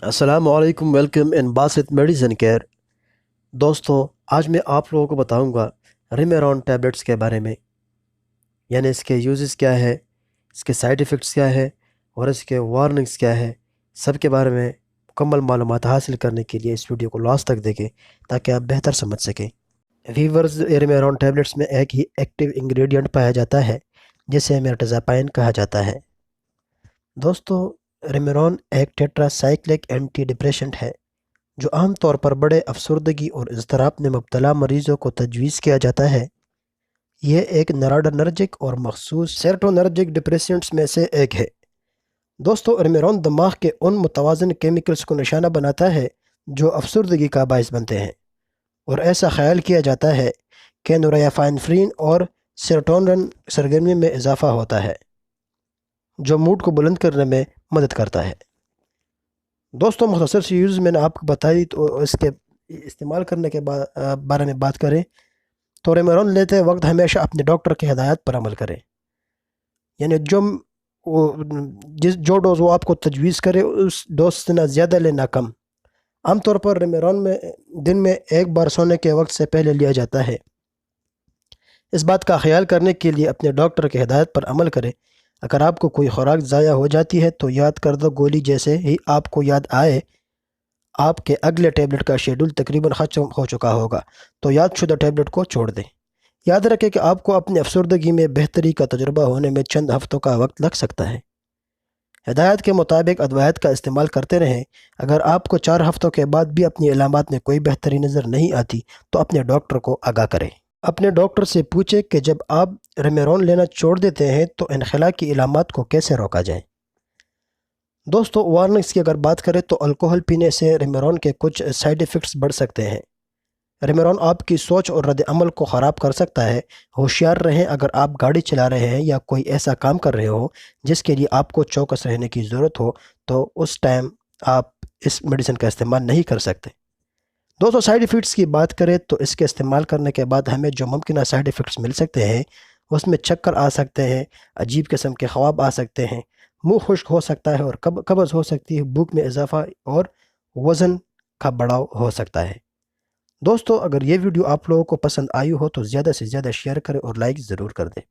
السلام علیکم، welcome in Basit medicine care. دوستو، آج میں آپ لوگوں کو بتاؤں گا ریمیرون ٹیبلٹس کے بارے میں، یعنی اس کے یوزز کیا ہے، اس کے سائیڈ ایفیکٹس کیا ہے اور اس کے وارننگز کیا ہے، سب کے بارے میں مکمل معلومات حاصل کرنے کے لیے اس ویڈیو کو لاسٹ تک دیکھیں تاکہ آپ بہتر سمجھ سکیں۔ ویورز، ریمیرون ٹیبلٹس میں ایک ہی ایکٹیو انگریڈینٹ پایا جاتا ہے جسے میرٹازاپائن کہا جاتا ہے۔ دوستو، ریمیرون ایک ٹیٹرا سائیکلک اینٹی ڈپریشنٹ ہے جو عام طور پر بڑے افسردگی اور اضطراب میں مبتلا مریضوں کو تجویز کیا جاتا ہے۔ یہ ایک نرادرنرجک اور مخصوص سیروٹونرجک ڈپریسنٹس میں سے ایک ہے۔ دوستو، ریمیرون دماغ کے ان متوازن کیمیکلز کو نشانہ بناتا ہے جو افسردگی کا باعث بنتے ہیں، اور ایسا خیال کیا جاتا ہے کہ نوریافائنفرین اور سیروٹونن سرگرمی میں اضافہ ہوتا ہے جو موڈ کو بلند کرنے میں مدد کرتا ہے۔ دوستوں، مختصر سی یوز میں نے آپ کو بتائی، تو اس کے استعمال کرنے کے بارے میں بات کریں تو ریمیرون لیتے وقت ہمیشہ اپنے ڈاکٹر کی ہدایت پر عمل کریں، یعنی جو ڈوز وہ آپ کو تجویز کرے اس ڈوز سے نہ زیادہ لے نہ کم۔ عام طور پر ریمیرون میں دن میں ایک بار سونے کے وقت سے پہلے لیا جاتا ہے۔ اس بات کا خیال کرنے کے لیے اپنے ڈاکٹر کی ہدایت پر عمل کریں۔ اگر آپ کو کوئی خوراک ضائع ہو جاتی ہے تو یاد کر دو گولی جیسے ہی آپ کو یاد آئے آپ کے اگلے ٹیبلٹ کا شیڈول تقریباً ختم ہو چکا ہوگا تو یاد شدہ ٹیبلٹ کو چھوڑ دیں۔ یاد رکھیں کہ آپ کو اپنی افسردگی میں بہتری کا تجربہ ہونے میں چند ہفتوں کا وقت لگ سکتا ہے۔ ہدایت کے مطابق ادویات کا استعمال کرتے رہیں۔ اگر آپ کو 4 ہفتوں کے بعد بھی اپنی علامات میں کوئی بہتری نظر نہیں آتی تو اپنے ڈاکٹر کو آگاہ کریں۔ اپنے ڈاکٹر سے پوچھیں کہ جب آپ ریمیرون لینا چھوڑ دیتے ہیں تو انخلاء کی علامات کو کیسے روکا جائے۔ دوستو، وارننگز کی اگر بات کریں تو الکوہل پینے سے ریمیرون کے کچھ سائیڈ ایفیکٹس بڑھ سکتے ہیں۔ ریمیرون آپ کی سوچ اور رد عمل کو خراب کر سکتا ہے۔ ہوشیار رہیں، اگر آپ گاڑی چلا رہے ہیں یا کوئی ایسا کام کر رہے ہو جس کے لیے آپ کو چوکس رہنے کی ضرورت ہو تو اس ٹائم آپ اس میڈیسن کا استعمال نہیں کر سکتے۔ دوستو، سائیڈ ایفیکٹس کی بات کریں تو اس کے استعمال کرنے کے بعد ہمیں جو ممکنہ سائیڈ ایفیکٹس مل سکتے ہیں اس میں چکر آ سکتے ہیں، عجیب قسم کے خواب آ سکتے ہیں، منہ خشک ہو سکتا ہے اور قبض ہو سکتی ہے، بھوک میں اضافہ اور وزن کا بڑھاؤ ہو سکتا ہے۔ دوستو، اگر یہ ویڈیو آپ لوگوں کو پسند آئی ہو تو زیادہ سے زیادہ شیئر کریں اور لائک ضرور کر دیں۔